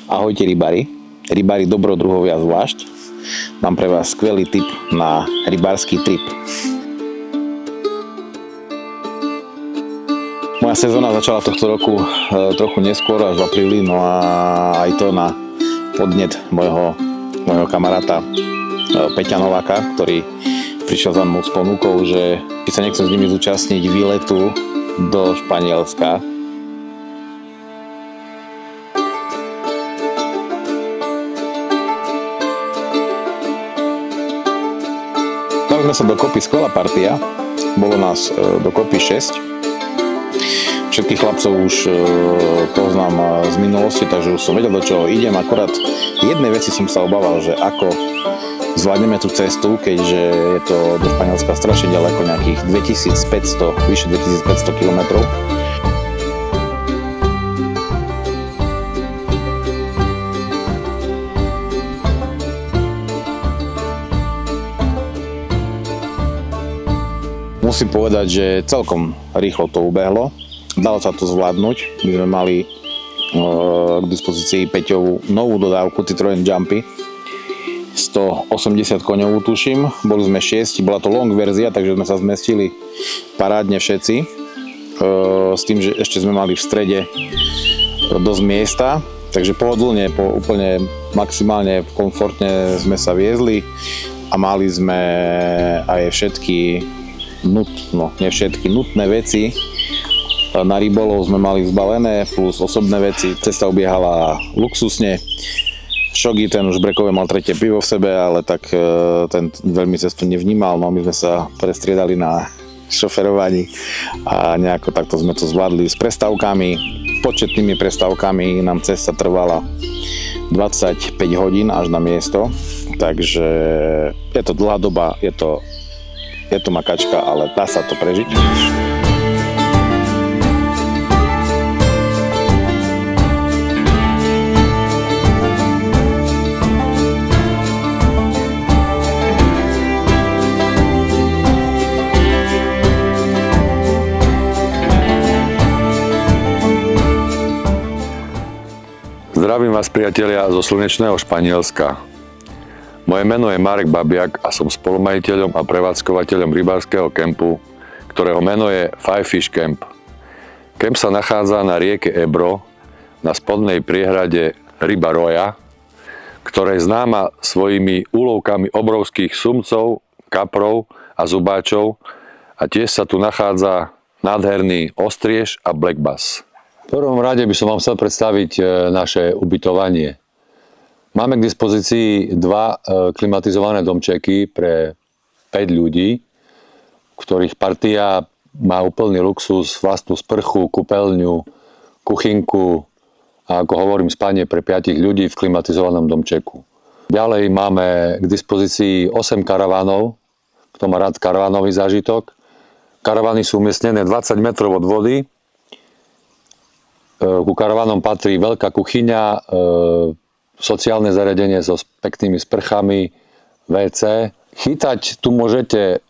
Ahojte rybári, rybári dobrodruhovia zvlášť. Mám pre vás skvelý tip na rybársky trip. Moja sezóna začala tohto roku trochu neskôr, až v apríli, no a aj to na podnet môjho kamaráta Peťa Nováka, ktorý prišiel za mnou s ponukou, že či sa nechcem s nimi zúčastniť výletu do Španielska. Dali sme sa dokopy, skvelá partia, bolo nás dokopy 6. Všetkých chlapcov už poznám z minulosti, takže už som vedel, do čoho idem, akorát jednej veci som sa obával, že ako zvládneme tú cestu, keďže je to do Španielska strašne ďaleko, nejakých 2500, vyše 2500 km. Musím povedať, že celkom rýchlo to ubehlo. Dalo sa to zvládnuť. My sme mali k dispozícii Peťovú novú dodávku Citroen Jumpy. 180 koňovú tuším. Boli sme 6, bola to long verzia, takže sme sa zmestili parádne všetci. S tým, že ešte sme mali v strede dosť miesta. Takže pohodlne, úplne maximálne komfortne sme sa viezli a mali sme aj všetky nutné veci. Na rybolov sme mali zbalené, plus osobné veci. Cesta ubiehala luxusne. Šogi, ten už brekové mal tretie pivo v sebe, ale tak ten veľmi cestu nevnímal. No my sme sa prestriedali na šoferovaní a nejako takto sme to zvládli s prestávkami. Početnými prestávkami nám cesta trvala 25 hodín až na miesto. Takže je to dlhá doba, je to makačka, ale dá sa to prežiť. Zdravím vás, priatelia, zo slnečného Španielska. Moje meno je Marek Babiak a som spolumajiteľom a prevádzkovateľom rybárskeho kempu, ktorého meno je Five Fish Camp. Kemp sa nachádza na rieke Ebro, na spodnej priehrade Ryba Roja, ktorá je známa svojimi úlovkami obrovských sumcov, kaprov a zubáčov, a tiež sa tu nachádza nádherný ostriež a black bass. V prvom rade by som vám chcel predstaviť naše ubytovanie. Máme k dispozícii 2 klimatizované domčeky pre 5 ľudí, ktorých partia má úplný luxus, vlastnú sprchu, kúpeľňu, kuchynku a, ako hovorím, spanie pre 5 ľudí v klimatizovanom domčeku. Ďalej máme k dispozícii 8 karavánov, kto má rád karavánový zážitok. Karavány sú umiestnené 20 metrov od vody. Ku karavánom patrí veľká kuchyňa, sociálne zariadenie so peknými sprchami, WC. Chytať tu môžete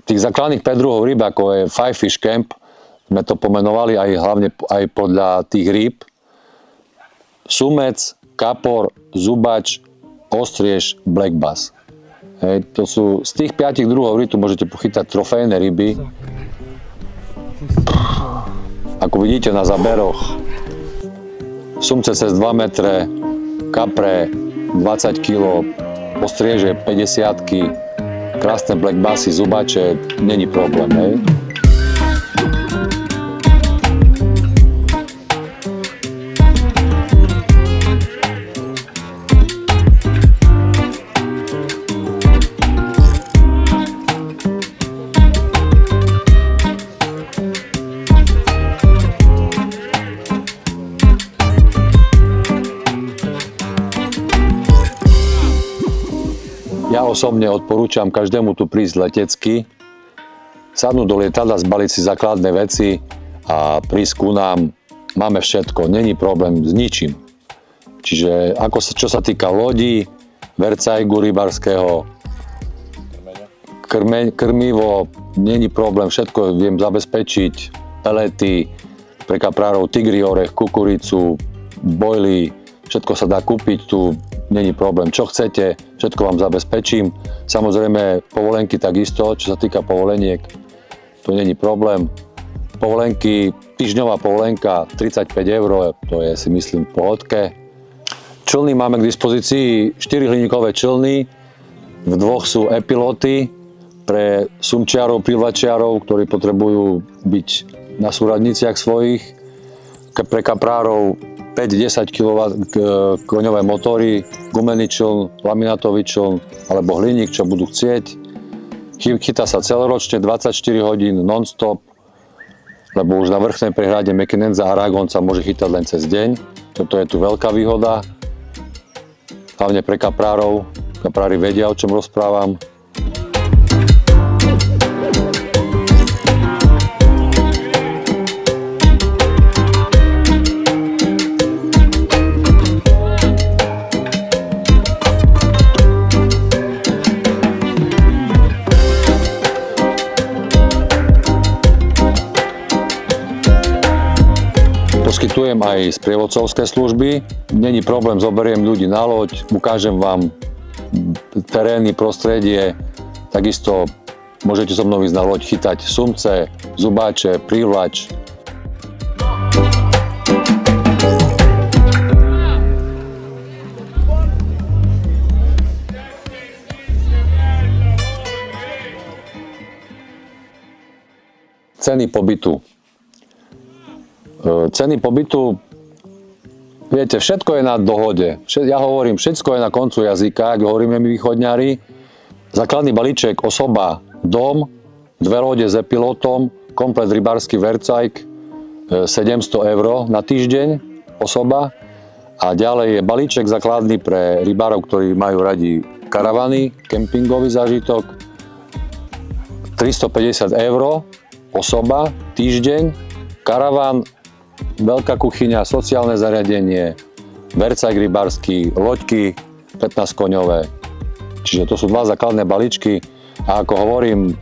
tých základných 5 druhov rýb, ako je Five Fish Camp, sme to pomenovali aj hlavne aj podľa tých rýb. Sumec, kapor, zubač, ostriež, black bass. Hej, to sú z tých 5 druhov rýb, tu môžete pochytať trofejné ryby. Ako vidíte na záberoch, sumce cez 2 metre, kapre 20 kg, ostrieže 50, krásne black bassy, zubače, není problém, hej. Ja osobne odporúčam každému tu prísť letecky, sadnúť do lietadla, zbaliť si základné veci a prísť ku nám. Máme všetko, není problém s ničím. Čiže čo sa týka lodí, vercajgu rybárskeho, krmivo, není problém, všetko viem zabezpečiť, pelety pre kaprárov, tigri orech, kukuricu, bojly, všetko sa dá kúpiť, tu není problém. Čo chcete, všetko vám zabezpečím. Samozrejme, povolenky takisto, čo sa týka povoleniek, to není problém. Povolenky, týždňová povolenka 35 €, to je si myslím v pohodke. Člny máme k dispozícii 4 hliníkové člny, v 2 sú e-piloty pre sumčiarov, privlačiarov, ktorí potrebujú byť na súradniciach svojich, pre kaprárov 5-10 kW koňové motory, gumený čln, laminátový čln alebo hliník, čo budú chcieť. Chytá sa celoročne 24 hodín non-stop, lebo už na vrchnej prehrade Mekinenza Aragon sa môže chytať len cez deň. Toto je tu veľká výhoda, hlavne pre kaprárov. Kaprári vedia, o čom rozprávam. Poskytujem aj sprievodcovské služby. Není problém, zoberiem ľudí na loď, ukážem vám terény, prostredie. Takisto môžete so mnou ísť na loď chytať sumce, zubáče, prívlač. Ceny pobytu. Ceny pobytu, viete, všetko je na dohode. Ja hovorím, všetko je na koncu jazyka, ak hovoríme my východňari. Základný balíček, osoba, dom, 2 lode s e-pilotom, komplet rybársky vercajk, 700 € na týždeň osoba. A ďalej je balíček základný pre rybárov, ktorí majú radi karavany, kempingový zážitok, 350 € osoba, týždeň, karaván, veľká kuchyňa, sociálne zariadenie, vercajk rybársky, loďky 15-koňové. Čiže to sú 2 základné balíčky a ako hovorím,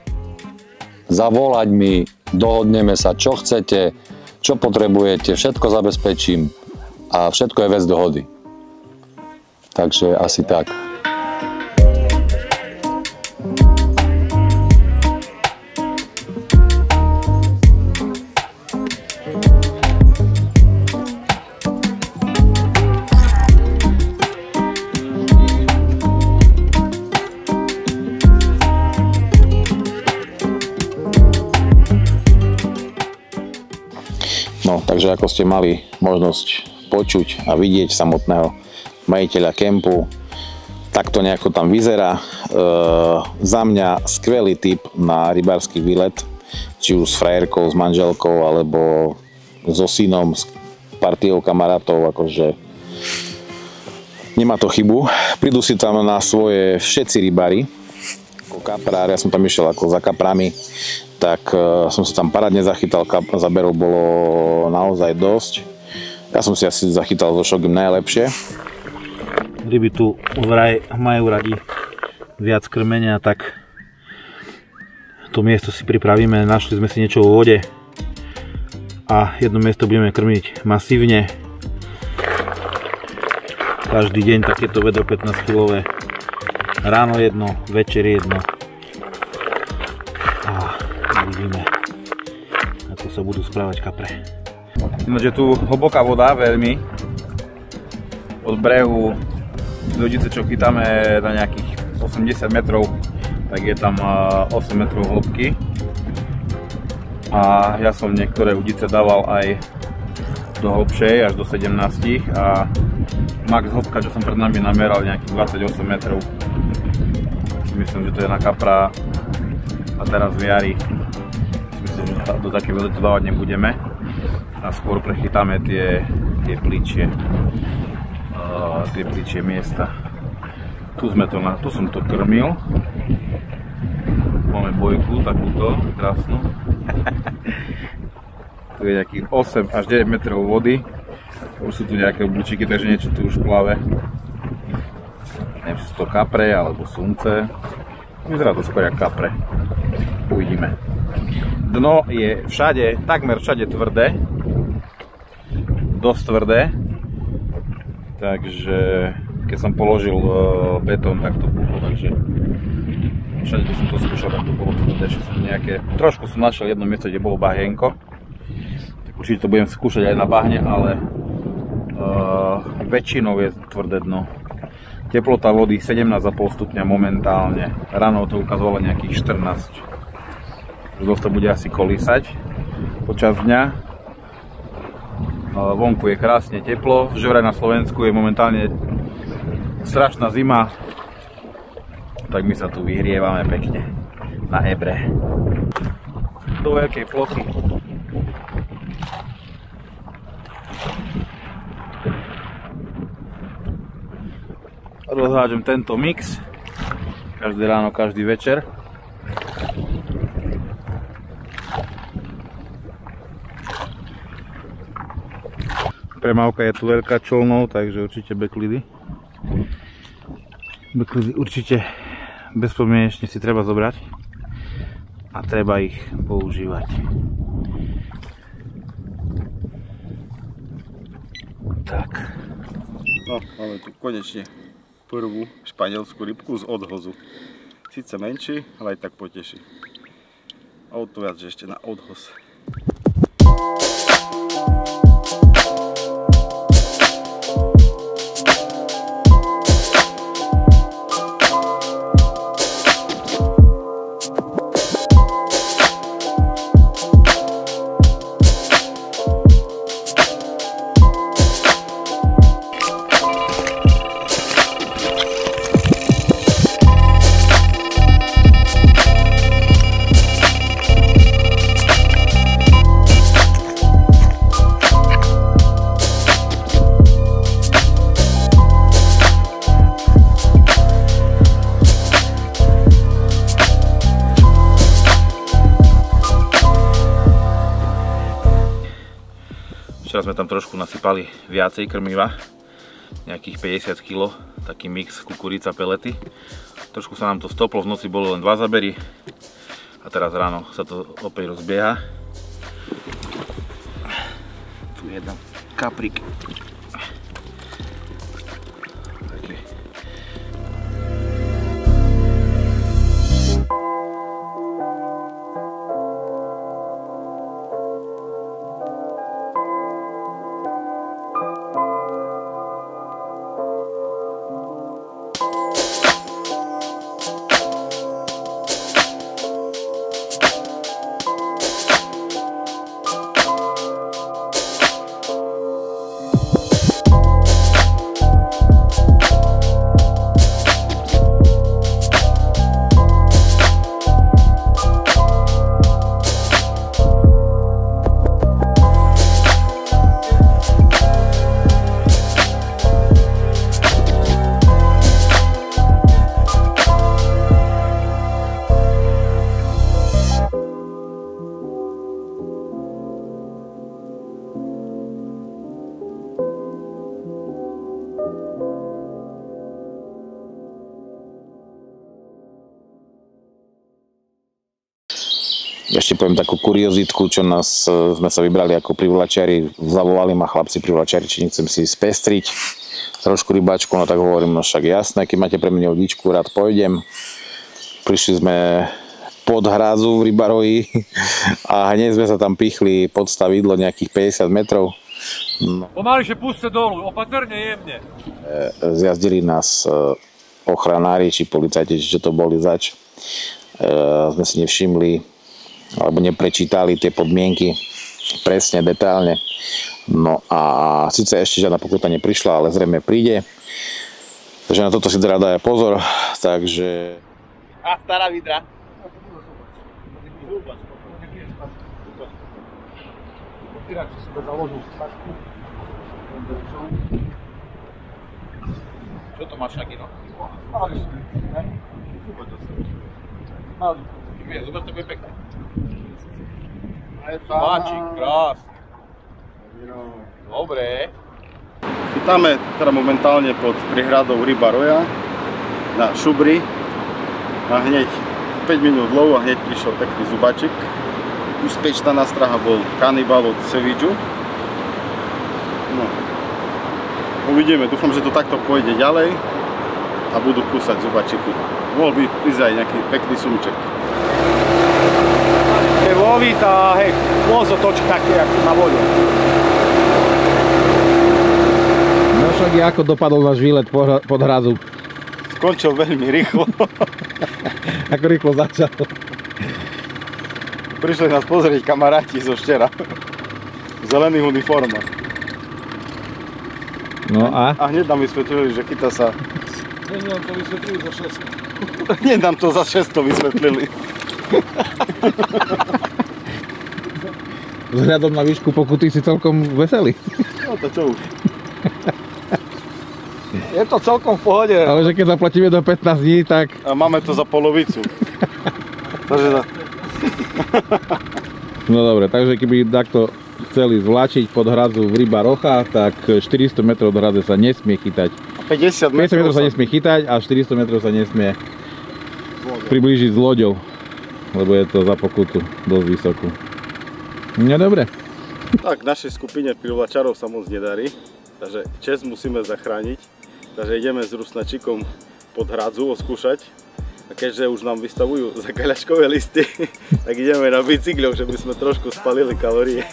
zavolať mi, dohodneme sa, čo chcete, čo potrebujete, všetko zabezpečím a všetko je vec dohody. Takže asi tak. No, takže ako ste mali možnosť počuť a vidieť samotného majiteľa kempu, tak to nejako tam vyzerá. Za mňa skvelý tip na rybársky výlet, či už s frajerkou, s manželkou, alebo so synom, s partiou kamarátov, akože nemá to chybu. Prídu si tam na svoje všetci rybári, ako kaprár, ja som tam išiel ako za kaprami, tak som sa tam parádne zachytal, záberov bolo naozaj dosť. Ja som si asi zachytal so Shogim najlepšie. Ryby tu vraj majú radi viac krmenia, tak to miesto si pripravíme. Našli sme si niečo vo vode a jedno miesto budeme krmiť masívne. Každý deň takéto vedro 15-kilové. Ráno jedno, večer jedno. Uvidíme, ako sa budú správať kapre. Ináč je tu hlboká voda veľmi. Od brehu ľudice, čo chytáme na nejakých 80 metrov, tak je tam 8 metrov hĺbky. A ja som niektoré udice dával aj do hĺbšej, až do 17, a max hĺbka, čo som pred nami nameral, nejakých 28 metrov. Myslím, že to je na kapra a teraz v jari. Myslím, že do také veľa to dávať nebudeme a skôr prechytáme tie pličie miesta. Tu som to krmil. Máme bojku takúto krásnu. Tu je nejakých 8 až 9 metrov vody. Už sú tu nejaké obličiky, takže niečo tu už plave. Neviem, či sú to kapre alebo sumce. Vyzerá to skôr jak kapre. Uvidíme. Dno je takmer všade tvrdé. Dosť tvrdé. takže keď som položil betón, tak to bolo, takže všade, keď som to skúšal, tak to bolo tvrdé, že som nejaké, trošku som našiel jedno miesto, kde bolo bahienko, tak určite to budem skúšať aj na bahne, ale väčšinou je tvrdé dno. Teplota vody 17,5 stupňa momentálne, ráno to ukazovalo nejakých 14. Dosť to bude asi kolísať počas dňa. Vonku je krásne teplo, že vraj na Slovensku je momentálne strašná zima, tak my sa tu vyhrievame pekne na Hebre do veľkej plochy. Rozhádžem tento mix každé ráno, každý večer. Premávka je tu veľká čolnou, takže určite backlidy. Backlidy určite bezpodmienečne si treba zobrať a treba ich používať. Tak. No, máme tu konečne prvú španielskú rybku z odhozu. Sice menší, ale aj tak poteší. A o to viac, že ešte na odhoz. Včera sme tam trošku nasypali viacej krmiva, nejakých 50 kg, taký mix kukurica, pelety. Trošku sa nám to stoplo, v noci bolo len 2 zábery a teraz ráno sa to opäť rozbieha. Tu je jeden kaprik. Ešte poviem takú kuriozitku, čo sme sa vybrali ako privlačiari, zavolali ma chlapci privlačiari, či nechcem si spestriť trošku rybáčku, no tak hovorím, no však jasné, keď máte pre mňa vodičku, rád pôjdem. Prišli sme pod hrázu v Rybaroji a hneď sme sa tam pichli pod stavidlo nejakých 50 metrov. No. Pomališie puste dolu, opatrne, jemne. Zjazdili nás ochranári, či policajti, či čo to boli zač. Sme si nevšimli alebo neprečítali tie podmienky presne, detailne. No a síce ešte žiadna pokuta neprišla, ale zrejme príde. Takže na toto si dá aj pozor. Takže... A stará vidra. Čo to máš aký, no? Zober, to bude pekné. Máčik, krásne. Dobre. Chytáme teda momentálne pod prihradou Rybaroja na šubry a hneď 5 minút lov a hneď prišiel pekný zubačik. Úspečná nástraha bol kanibal od Sevidžu. No. Uvidíme, dúfam, že to takto pôjde ďalej a budú kúsať zubačiky. Mohol by prísť aj nejaký pekný sumček. Je lovit a hej, môžu točiť také, ako na vode. No však ako dopadol váš výlet pod Hradzu? Skončil veľmi rýchlo. Ako rýchlo začal? Prišli nás pozrieť kamaráti zo Štera. V zelených uniformách. No a? A hneď nám vysvetlili, že chytá sa... Nie nám to vysvetlili za 600. Hneď nám to za 600 vysvetlili. Vzhľadom na výšku pokuty si celkom veselý. No to čo už. Je to celkom v pohode. Ale že keď zaplatíme do 15 dní, tak... A máme to za polovicu. Takže za... No dobre, takže keby takto chceli zvlačiť pod Hradzu v Ryba Rocha, tak 400 metrov do Hradze sa nesmie chytať. 50 metrov sa nesmie chytať a 400 metrov sa nesmie priblížiť s loďou, lebo je to za pokutu dosť vysokú. No dobre. Tak, našej skupine privlačarov sa moc nedarí, takže čest musíme zachrániť. Takže ideme s Rusnačikom pod Hradzu oskúšať. A keďže už nám vystavujú zakaľačkové listy, tak ideme na bicykľoch, že by sme trošku spalili kalórie.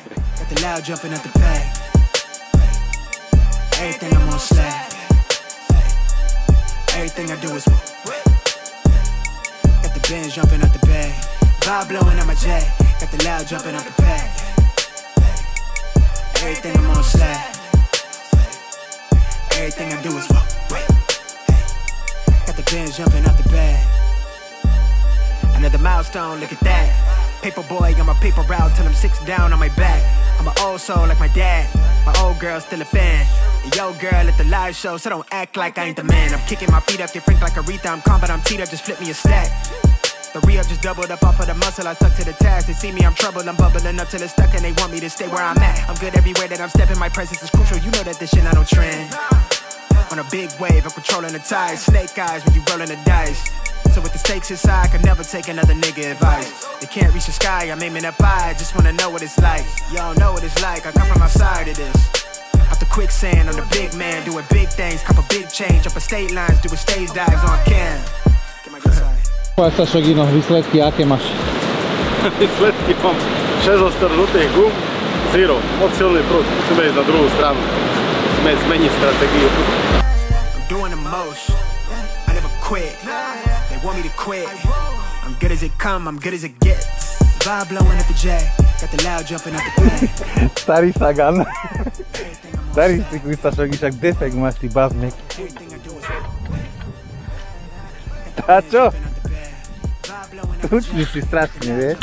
Another milestone, look at that. Paper boy, I'm a paper route till I'm 6 down on my back. I'm an old soul like my dad. My old girl's still a fan. And yo girl at the live show, so don't act like I ain't the man. I'm kicking my feet up, get franked like Aretha. I'm calm, but I'm teed up, just flip me a stack. The re-up just doubled up off of the muscle, I stuck to the task. They see me, I'm troubled, I'm bubbling up till it's stuck, and they want me to stay where I'm at. I'm good everywhere that I'm stepping, my presence is crucial. You know that this shit not no trend. On a big wave, I'm controlling the tide. Snake eyes when you rolling the dice. So with the stakes inside, I could never take another nigga advice. They can't reach the sky, I'm aiming up high. Just wanna know what it's like. Y'all know what it's like, I come from outside of this. Out the quicksand, I'm the big man, doing big things. Cop a big change, up a state lines, doing stage dives on cam. Get my good side. Povedz sa, Šogino, výsledky aké máš? Výsledky mám 6 ostrnutých gum, zero. Moc silný prúd, musíme ísť na druhú stranu. Musíme zmeniť stratégiu. I'm doing the most, I never quit. They want me to quit. I'm good as it come, I'm good as it gets. Vibe blowing at the J, got the loud jumping at the back. Starý Sagan. Starý cyklista Šogi, však defekt máš ty bazmek. A čo? Tučný si strašne, vieš?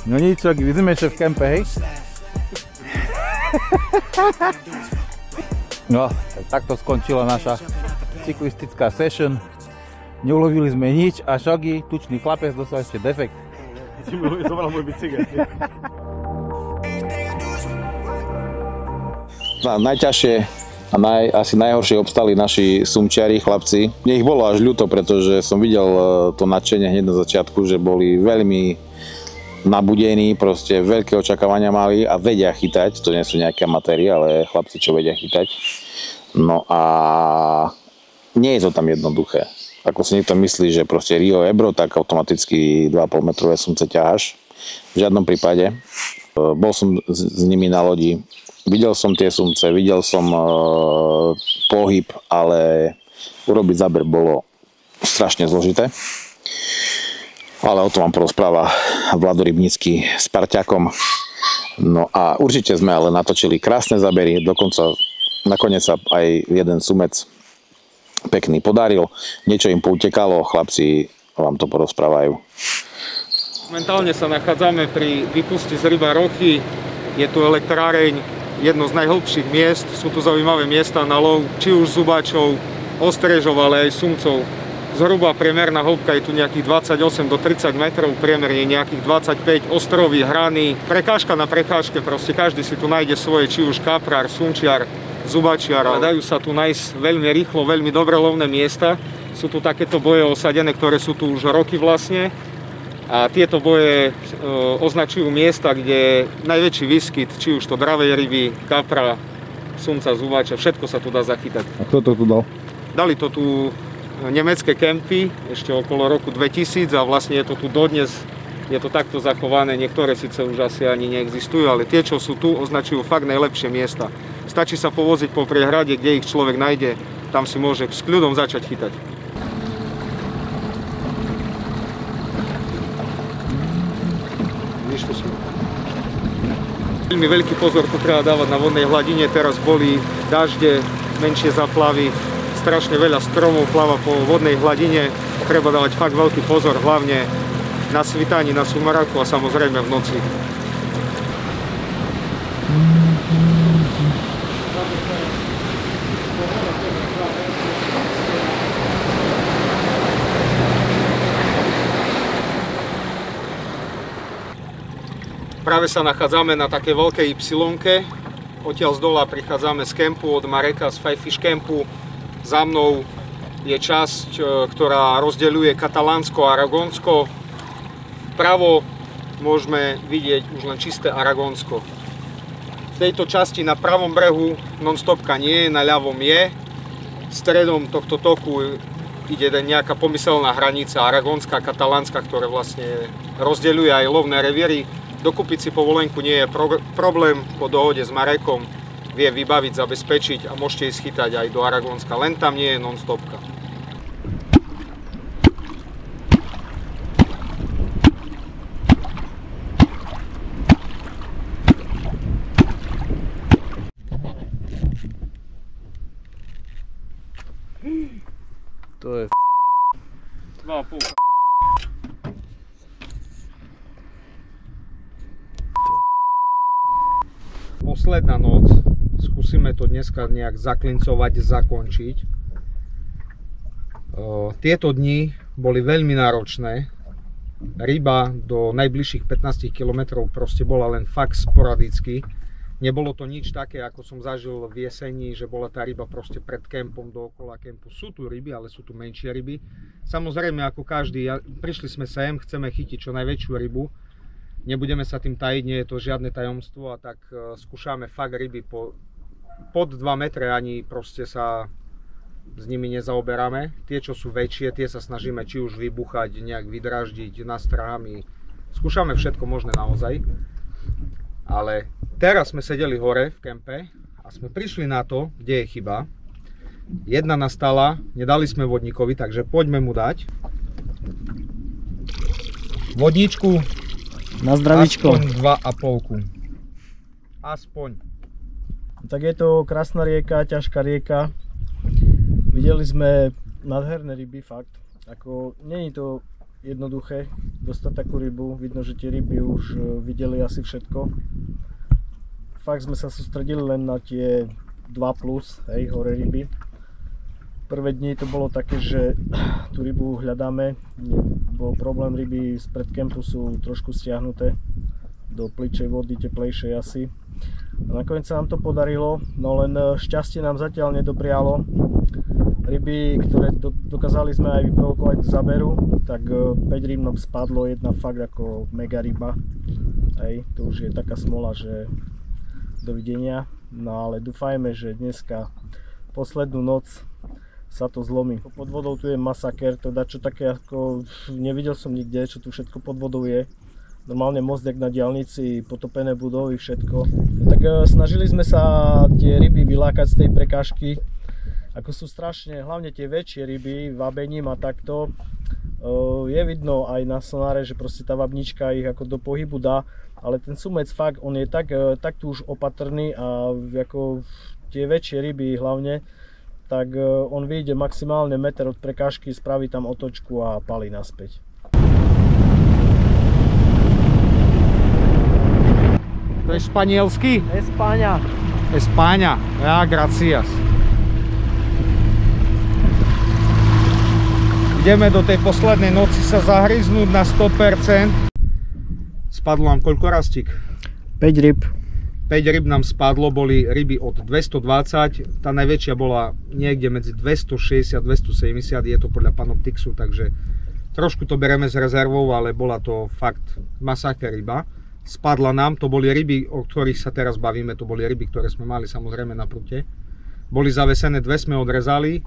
No nič, Šogi, vidíme ešte v kempe, hej? No, takto skončila naša cyklistická session. Neulovili sme nič a Šogi, tučný chlapec, dostal ešte defekt. Zobral môj bicykel. Najťažšie a asi najhoršie obstali naši sumčiari, chlapci. Mne ich bolo až ľúto, pretože som videl to nadšenie hneď na začiatku, že boli veľmi nabudení, proste veľké očakávania mali a vedia chytať. To nie sú nejaké amatéri, ale chlapci, čo vedia chytať. No a nie je to tam jednoduché. Ako si niekto myslí, že proste Rio Ebro, tak automaticky 2,5 metrové sumce ťaháš. V žiadnom prípade. Bol som s nimi na lodi. Videl som tie sumce, videl som pohyb, ale urobiť záber bolo strašne zložité. Ale o tom vám porozpráva Vlado Rybnický s parťakom. No a určite sme ale natočili krásne zábery, dokonca nakoniec sa aj jeden sumec pekný podaril. Niečo im poutekalo, chlapci vám to porozprávajú. Momentálne sa nachádzame pri výpusti z Ryba Rochy. Je tu elektráreň, jedno z najhlbších miest. Sú tu zaujímavé miesta na lov, či už zubáčov, ostrežov, ale aj sumcov. Zhruba priemerná hĺbka je tu nejakých 28 do 30 metrov, priemer je nejakých 25, ostrovy, hrany. Prekážka na prekážke, proste každý si tu nájde svoje, či už kaprár, sumčiar, zubačiar. Dajú sa tu nájsť veľmi rýchlo, veľmi dobre lovné miesta. Sú tu takéto boje osadené, ktoré sú tu už roky vlastne. A tieto boje označujú miesta, kde je najväčší výskyt, či už to dravej ryby, kapra, sumca, zubača, všetko sa tu dá zachytať. A kto to tu dal? Dali to tu nemecké kempy ešte okolo roku 2000 a vlastne je to tu dodnes, je to takto zachované, niektoré síce už asi ani neexistujú, ale tie, čo sú tu, označujú fakt najlepšie miesta. Stačí sa povoziť po priehrade, kde ich človek nájde, tam si môže s kľudom začať chytať. Veľmi veľký pozor tu treba dávať na vodnej hladine, teraz boli dažde, menšie záplavy, strašne veľa stromov pláva po vodnej hladine, treba dávať fakt veľký pozor, hlavne na svítaní, na sumeraku a samozrejme v noci. Práve sa nachádzame na takej veľkej Y-ke. Odtiaľ z dola prichádzame z kempu, od Mareka, z Five Fish Campu. Za mnou je časť, ktorá rozdeľuje Katalánsko a Aragonsko. Vpravo môžeme vidieť už len čisté Aragonsko. V tejto časti na pravom brehu non-stopka nie je, na ľavom je. Stredom tohto toku ide nejaká pomyselná hranica aragonská, katalánska, ktorá vlastne rozdeľuje aj lovné revíry. Dokúpiť si povolenku nie je problém, po dohode s Marekom vie vybaviť, zabezpečiť a môžete ísť chytať aj do Aragonska, len tam nie je non-stopka. To je 2,5. Posledná noc, skúsime to dneska nejak zaklincovať, zakončiť. Tieto dni boli veľmi náročné. Ryba do najbližších 15 km proste bola len fakt sporadicky. Nebolo to nič také, ako som zažil v jeseni, že bola tá ryba proste pred kempom, dookola kempu. Sú tu ryby, ale sú tu menšie ryby. Samozrejme, ako každý, prišli sme sem, chceme chytiť čo najväčšiu rybu. Nebudeme sa tým tajiť, nie je to žiadne tajomstvo, a tak skúšame fakt ryby pod 2 metre, ani proste sa s nimi nezaoberáme. Tie, čo sú väčšie, tie sa snažíme či už vybuchať, nejak vydráždiť nástrahami. Skúšame všetko možné naozaj. Ale teraz sme sedeli hore v kempe a sme prišli na to, kde je chyba. Jedna nastala, nedali sme vodníkovi, takže poďme mu dať vodníčku. Na zdravíčko. Aspoň 2,5. Aspoň. Tak je to krásna rieka, ťažká rieka. Videli sme nádherné ryby, fakt. Ako, nie je to jednoduché dostať takú rybu. Vidno, že tie ryby už videli asi všetko. Fakt sme sa sústredili len na tie 2+, hej, hore ryby. Prvé dni to bolo také, že tú rybu hľadáme. Bol problém, ryby spred kempu sú trošku stiahnuté do pličej vody, teplejšej asi. A nakoniec sa nám to podarilo, no len šťastie nám zatiaľ nedoprialo. Ryby, ktoré dokázali sme aj vyprovokovať k záberu, tak 5 rýb nám spadlo, jedna fakt ako mega ryba. Hej, to už je taká smola, že dovidenia. No ale dúfajme, že dneska poslednú noc sa to zlomí. Pod vodou tu je masaker, to dačo také ako nevidel som nikde, čo tu všetko pod vodou je. Normálne mostek na diaľnici, potopené budovy, všetko. Tak snažili sme sa tie ryby vylákať z tej prekážky. Ako sú strašne, hlavne tie väčšie ryby, vabením a takto. Je vidno aj na sonáre, že proste tá vabnička ich ako do pohybu dá. Ale ten sumec fakt, on je tak tu už opatrný a ako tie väčšie ryby hlavne, tak on vyjde maximálne meter od prekážky, spraví tam otočku a palí naspäť. To je španielsky? Espáňa. Espáňa. Ja, gracias. Ideme do tej poslednej noci sa zahryznúť na 100%. Spadlo nám koľko rastík? 5 ryb. 5 ryb nám spadlo, boli ryby od 220, tá najväčšia bola niekde medzi 260 a 270, je to podľa Panoptixu, takže trošku to bereme s rezervou, ale bola to fakt masaker ryba. spadla nám, to boli ryby, o ktorých sa teraz bavíme, to boli ryby, ktoré sme mali samozrejme na prute. Boli zavesené, 2 sme odrezali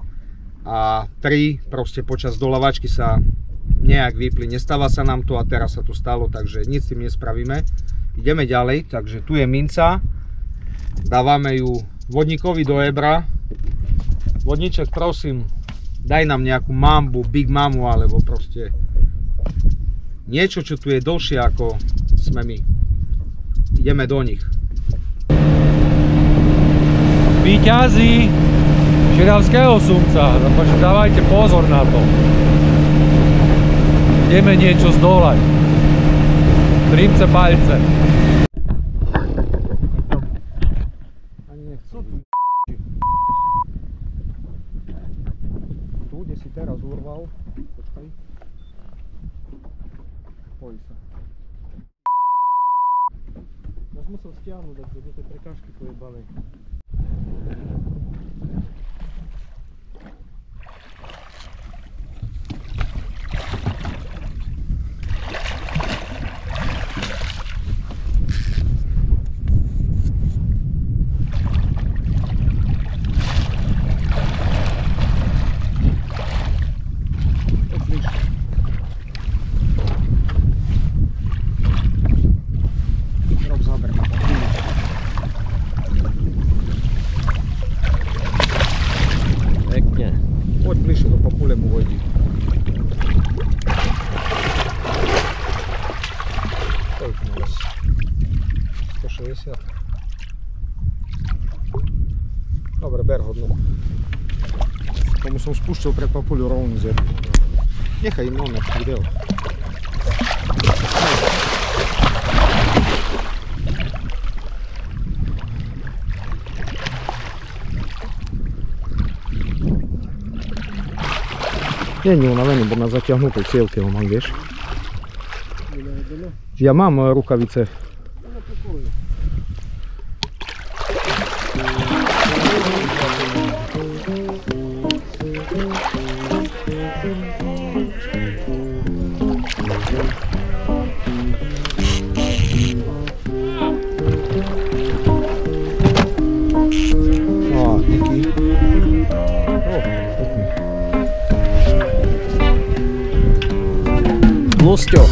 a 3 proste počas doľavačky sa nejak vypli. Nestáva sa nám to a teraz sa to stalo, takže nic s tým nespravíme. Ideme ďalej, takže tu je minca, dávame ju vodníkovi do ebra. Vodníček, prosím, daj nám nejakú mambu, big mamu, alebo proste niečo, čo tu je dlhšie ako sme my. Ideme do nich. Víťazí širavského sumca, takže dávajte pozor na to. Ideme niečo zdolať. Trimce palce. Ani nechcú. Tu, kde si teraz urval. Počkaj. Pojí sa. Ja som musel stiahnuť, tak do tej prekážky pojebanej. Poď bližšie do papule mu vojdi. Koľko má raz? 160. Dobre, ber hodnú. Tomu som spúšťal pred papuľu rovný z jednu. Nechaj im on video. Nie je unavený, bo na zatiahnutej cieľke ho mám, vieš. Ja mám rukavice. No, díky. Lusťo.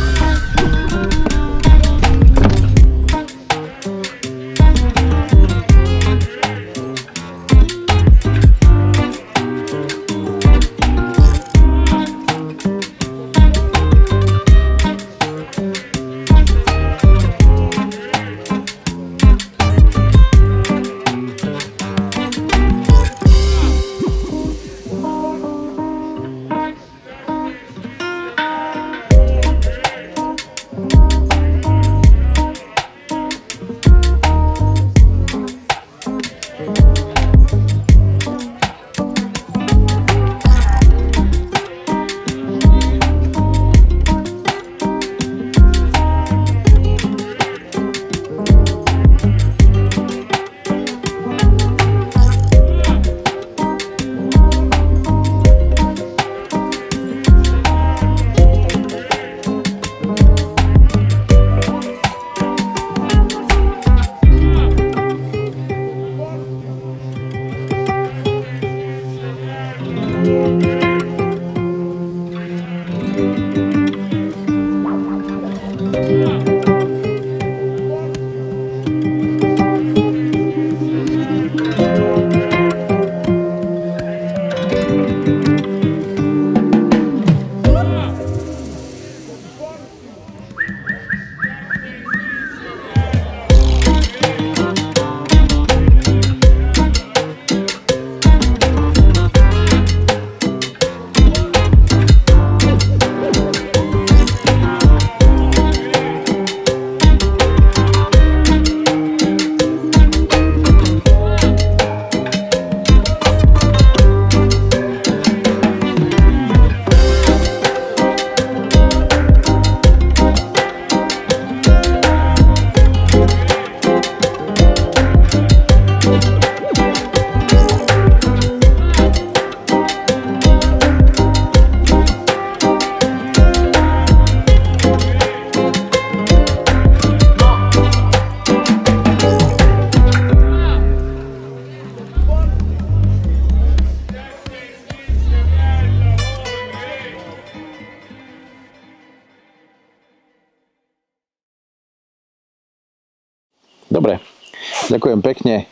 Ďakujem pekne.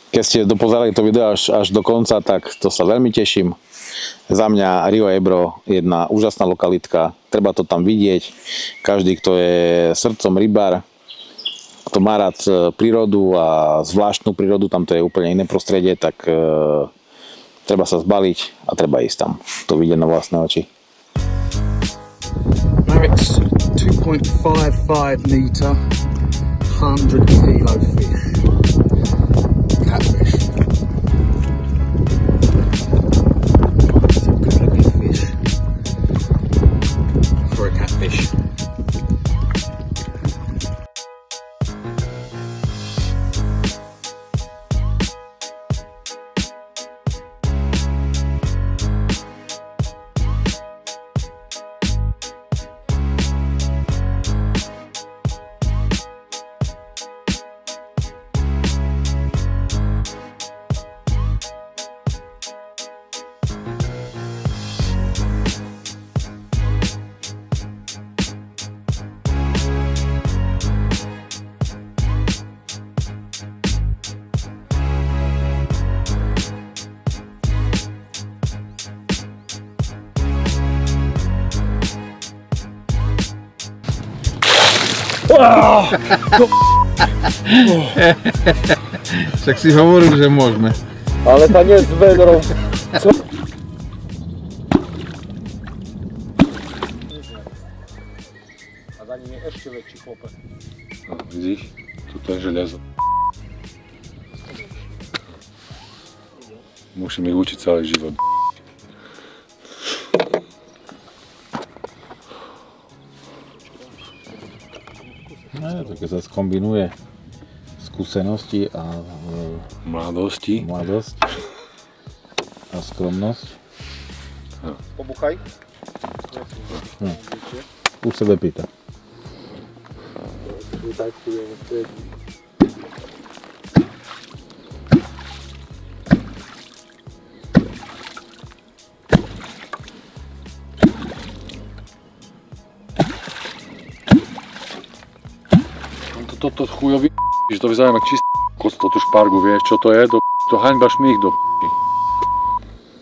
Keď ste dopozerali to video až do konca, tak to sa veľmi teším. Za mňa Rio Ebro, jedna úžasná lokalitka. Treba to tam vidieť. Každý, kto je srdcom rybár, kto má rád prírodu a zvláštnu prírodu, tam to je úplne iné prostredie, tak treba sa zbaliť a treba ísť tam. To vidieť na vlastné oči. Marek's 2.55 meter, 100 kilo fish. Catfish. It's a good looking fish for a catfish. Však si hovoril, že môžeme. Ale to nie s vedrom. A za ním je ešte väčší chlopec. No, vidíš? Tuto je železo. Musím ich učiť celý život. No, to keď sa skombinuje skúsenosti a mladosť a skromnosť. Pobuchaj. Už sebe pýta. Toto chujový, že to vyzerá jak čistý koc, tú špargu, vieš čo to je? To haňba šmích do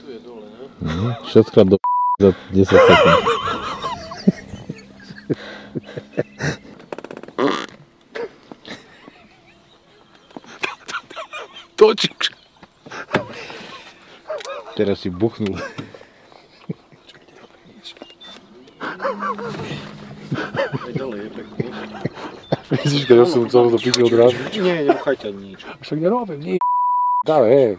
Tu je dole, ne? 6-krát do za 10 sekúnd. Točíš. Teraz si buchnul. Ďalej je pekný. Vidíš, keď ja som celú to piči odrážil? Nie, nebuchajte nič. Však nerobím nič. Dávaj, hej.